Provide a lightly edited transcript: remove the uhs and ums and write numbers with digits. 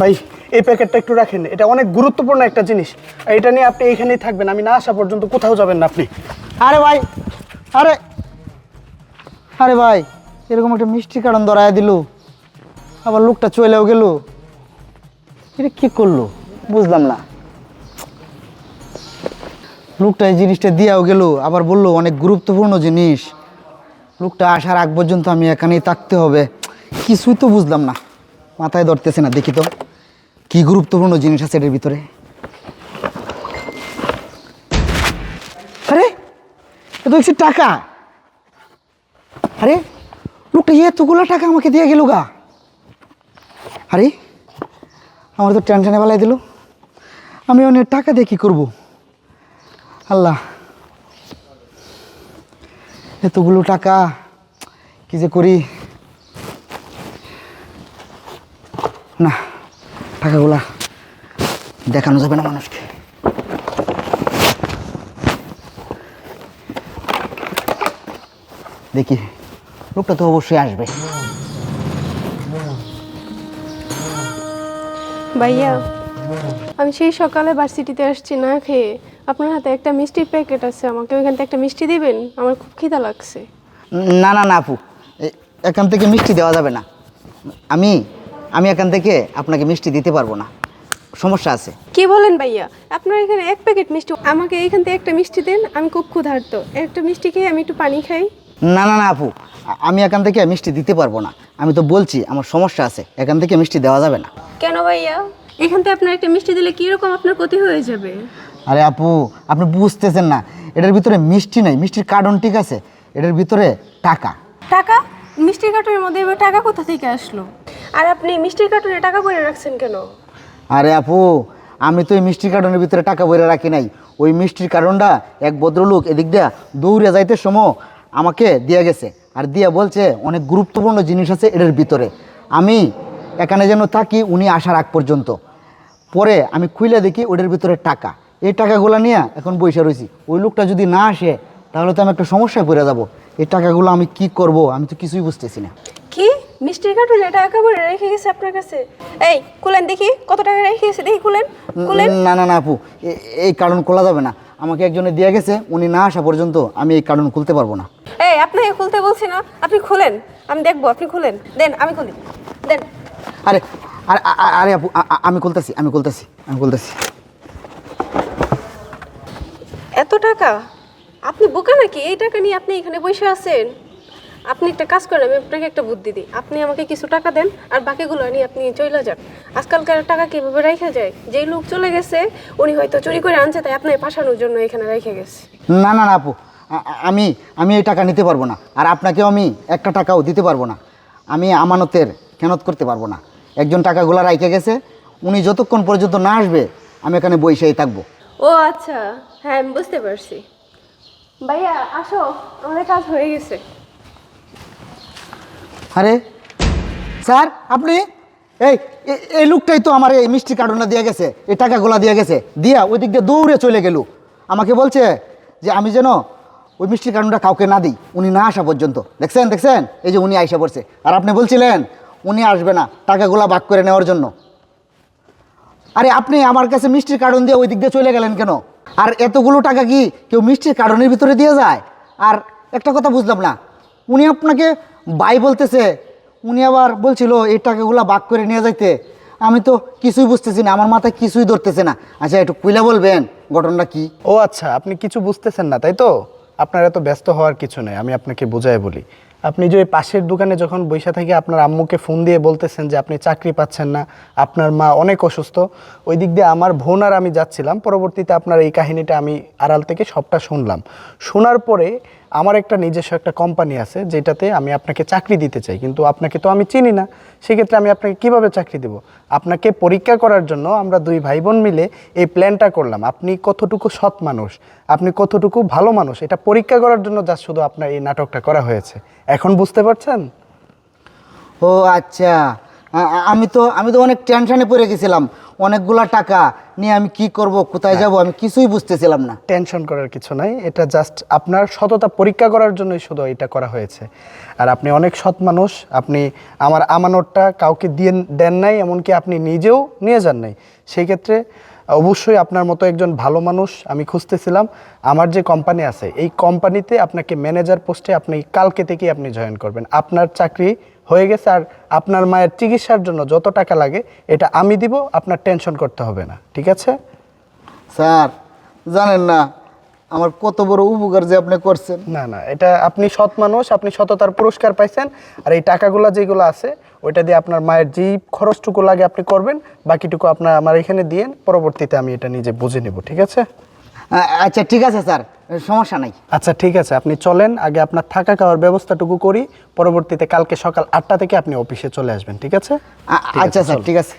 ভাই এই প্যাকেটটা একটু রাখেন, এটা অনেক গুরুত্বপূর্ণ একটা জিনিস। আর এটা নিয়ে আপনি এইখানেই থাকবেন, আমি না আসা পর্যন্ত কোথাও যাবেন না আপনি। আরে ভাই, আরে আরে ভাই, এরকম একটা মিষ্টি কারণ ধরায় দিল, আবার লোকটা চলেও গেল। এটা কি করলো বুঝলাম না। লোকটা এই জিনিসটা দিয়েও গেল, আবার বললো অনেক গুরুত্বপূর্ণ জিনিস। লোকটা আসার আগ পর্যন্ত আমি এখানেই থাকতে হবে। কিছুই তো বুঝলাম না, মাথায় ধরতেছে না। দেখি তো কি গুরুত্বপূর্ণ জিনিস আছে এটার ভিতরে। আরে এ তো হচ্ছে টাকা। আরে লোকটা এতগুলো টাকা আমাকে দিয়ে গেল গা। আরে আমার তো টেনশনে বেলায় দিল। আমি অনেক টাকা দিয়ে কী করবো? আল্লাহ, এতগুলো টাকা কি যে করি। না, টাকাগুলা দেখানো যাবে না মানুষকে। দেখি, লোকটা তো অবশ্যই আসবে। ভাইয়া, আমি সেই সকালে ভার্সিটিতে আসছি না খেয়ে। আপনার হাতে একটা মিষ্টির প্যাকেট আছে, আমাকে ওইখান থেকে একটা মিষ্টি দিবেন? আমার খুব খিদা লাগছে। না না না আপু, এখান থেকে মিষ্টি দেওয়া যাবে না। আমি আমি এখান থেকে আপনাকে মিষ্টি দিতে পারবো না, সমস্যা আছে। কি বলেন ভাইয়া? আপনার এখানে এক প্যাকেট মিষ্টি, আমাকে এইখান থেকে একটা মিষ্টি দেন। আমি খুব ক্ষুধার্ত, একটা মিষ্টি খেয়ে আমি একটু পানি খাই। না না না আপু, আমি এখান থেকে মিষ্টি দিতে পারবো না। আমি তো বলছি আমার সমস্যা আছে, এখান থেকে মিষ্টি দেওয়া যাবে না। কেন ভাইয়া? এখান থেকে আপনার একটা মিষ্টি দিলে কীরকম আপনার ক্ষতি হয়ে যাবে? আরে আপু, আপনি বুঝতেছেন না, এটার ভিতরে মিষ্টি নাই, মিষ্টির কার্টন ঠিক আছে, এটার ভিতরে টাকা। টাকা? মিষ্টির কার্টনের মধ্যে এবার টাকা কোথা থেকে আসলো? আর আপনি মিষ্টির কার্টনে টাকা ভরে রাখছেন কেন? আরে আপু, আমি তো এই মিষ্টির কার্টনের ভিতরে টাকা ভরে রাখি নাই। ওই মিষ্টির কার্টনটা এক ভদ্রলোক এদিক দিয়া দৌড়ে যাইতে সময় আমাকে দিয়ে গেছে, আর দিয়া বলছে অনেক গুরুত্বপূর্ণ জিনিস আছে এটার ভিতরে, আমি এখানে যেন থাকি উনি আসার আগ পর্যন্ত। পরে আমি খুইলে দেখি ওটার ভিতরে টাকা। এই টাকাগুলো নিয়ে এখন বসে রয়েছি। ওই লোকটা যদি না আসে তাহলে তো আমি একটা সমস্যায় পড়ে যাব। এই টাকাগুলো আমি কি করব, আমি তো কিছুই বুঝতেছি না। কি মিষ্টির কার্টুনে টাকা ভরে রেখে গেছে আপনার কাছে? এই খুলেন দেখি, কত টাকা রেখে গেছে দেখি, খুলেন খুলেন। না না না আপু, এই কার্টন খোলা যাবে না। আমাকে একজনে দিয়ে গেছে, উনি না আসা পর্যন্ত আমি এই কার্টন খুলতে পারবো না। এই আপনাকে খুলতে বলছি না, আপনি খুলেন, আমি দেখবো। আপনি খুলেন, দেন আমি খুলি, দেন। আরে আরে আরে আপু, আমি খুলতেছি, আমি খুলতেছি, আমি খুলতেছি। এত টাকা? আপনি বোকা নাকি? এই টাকা নিয়ে আপনি এখানে বসে আছেন? আপনি একটা কাজ করেন, আমি আপনাকে একটা বুদ্ধি দিই। আপনি আমাকে কিছু টাকা দেন, আর বাকিগুলো নিয়ে আপনি চলে যান। আজকালকার টাকা কীভাবে রেখে যায়? যেই লোক চলে গেছে উনি হয়তো চুরি করে আনছে, তাই আপনাকে পাঠানোর জন্য এখানে রেখে গেছে। না না না আপু, আমি আমি এই টাকা নিতে পারবো না, আর আপনাকেও আমি একটা টাকাও দিতে পারবো না। আমি আমানতের খেয়ানত করতে পারবো না। একজন টাকাগুলো রাইখে গেছে, উনি যতক্ষণ পর্যন্ত না আসবে আমি এখানে বসেই থাকবো। ও আচ্ছা, হ্যাঁ আমি বুঝতে পারছি। ভাইয়া আসো, আমাদের কাজ হয়ে গেছে। আরে স্যার, আপনি এই এই লোকটাই তো আমার এই মিষ্টি কার্টনটা দিয়ে গেছে, এই টাকাগুলা দিয়ে গেছে, দিয়া ওই দিক দিয়ে দৌড়ে চলে গেল। আমাকে বলছে যে আমি যেন ওই মিষ্টি কার্টনটা কাউকে না দিই, উনি না আসা পর্যন্ত। দেখছেন দেখছেন, এই যে উনি আইসা পড়ছে। আর আপনি বলছিলেন উনি আসবে না টাকাগুলা ভাগ করে নেওয়ার জন্য। আরে আপনি আমার কাছে মিষ্টির কার্টন দিয়ে ওই দিক দিয়ে চলে গেলেন কেন? আর এতগুলো টাকা কি কেউ মিষ্টির কার্টনের ভিতরে দিয়ে যায়? আর একটা কথা বুঝলাম না, উনি আপনাকে ভাই বলতেছে, উনি আবার বলছিল এই টাকাগুলো ভাগ করে নিয়ে যাইতে। আমি তো কিছুই বুঝতেছি না, আমার মাথায় কিছুই ধরতেছে না। আচ্ছা একটু খুইলা বলবেন ঘটনাটা কি? ও আচ্ছা, আপনি কিছু বুঝতেছেন না তাই তো? আপনার এত ব্যস্ত হওয়ার কিছু নেই, আমি আপনাকে বোঝাই বলি। আপনি যে ওই পাশের দোকানে যখন বৈশা থেকে আপনার আম্মুকে ফোন দিয়ে বলতেছেন যে আপনি চাকরি পাচ্ছেন না, আপনার মা অনেক অসুস্থ, ওই দিক দিয়ে আমার বোন আর আমি যাচ্ছিলাম। পরবর্তীতে আপনার এই কাহিনীটা আমি আড়াল থেকে সবটা শুনলাম। শোনার পরে আমার একটা নিজস্ব একটা কোম্পানি আছে যেটাতে আমি আপনাকে চাকরি দিতে চাই, কিন্তু আপনাকে তো আমি চিনি না। সেক্ষেত্রে আমি আপনাকে কিভাবে চাকরি দেব? আপনাকে পরীক্ষা করার জন্য আমরা দুই ভাই বোন মিলে এই প্ল্যানটা করলাম। আপনি কতটুকু সৎ মানুষ, আপনি কতটুকু ভালো মানুষ, এটা পরীক্ষা করার জন্য যা শুধু আপনার এই নাটকটা করা হয়েছে। এখন বুঝতে পারছেন? ও আচ্ছা, আমি তো অনেক টেনশনে পড়ে গেছিলাম, অনেকগুলা টাকা নিয়ে আমি কি করব, কোথায় যাব, আমি কিছুই বুঝতেছিলাম না। টেনশন করার কিছু নাই, এটা জাস্ট আপনার সততা পরীক্ষা করার জন্যই শুধু এটা করা হয়েছে। আর আপনি অনেক সৎ মানুষ, আপনি আমার আমানতটা কাউকে দেন নাই, এমনকি আপনি নিজেও নিয়ে যান নাই। সেই ক্ষেত্রে অবশ্যই আপনার মতো একজন ভালো মানুষ আমি খুঁজতেছিলাম। আমার যে কোম্পানি আছে এই কোম্পানিতে আপনাকে ম্যানেজার পোস্টে আপনি কালকে থেকেই আপনি জয়েন করবেন। আপনার চাকরি হয়ে গেছে, আর আপনার মায়ের চিকিৎসার জন্য যত টাকা লাগে এটা আমি দিব, আপনার টেনশন করতে হবে না, ঠিক আছে? স্যার জানেন না আমার কত বড় উপকার যে আপনি করছেন। না না, এটা আপনি সৎ মানুষ, আপনি সততার পুরস্কার পাইছেন। আর এই টাকাগুলো যেগুলো আছে ওইটা দিয়ে আপনার মায়ের যেই খরচটুকু লাগে আপনি করবেন, বাকিটুকু আপনার আমার এখানে দিয়েন, পরবর্তীতে আমি এটা নিজে বুঝে নেব, ঠিক আছে? আচ্ছা ঠিক আছে স্যার, সমস্যা নাই। আচ্ছা ঠিক আছে, আপনি চলেন, আগে আপনার থাকা খাওয়ার ব্যবস্থাটুকু করি, পরবর্তীতে কালকে সকাল 8টা থেকে আপনি অফিসে চলে আসবেন, ঠিক আছে? আচ্ছা স্যার, ঠিক আছে।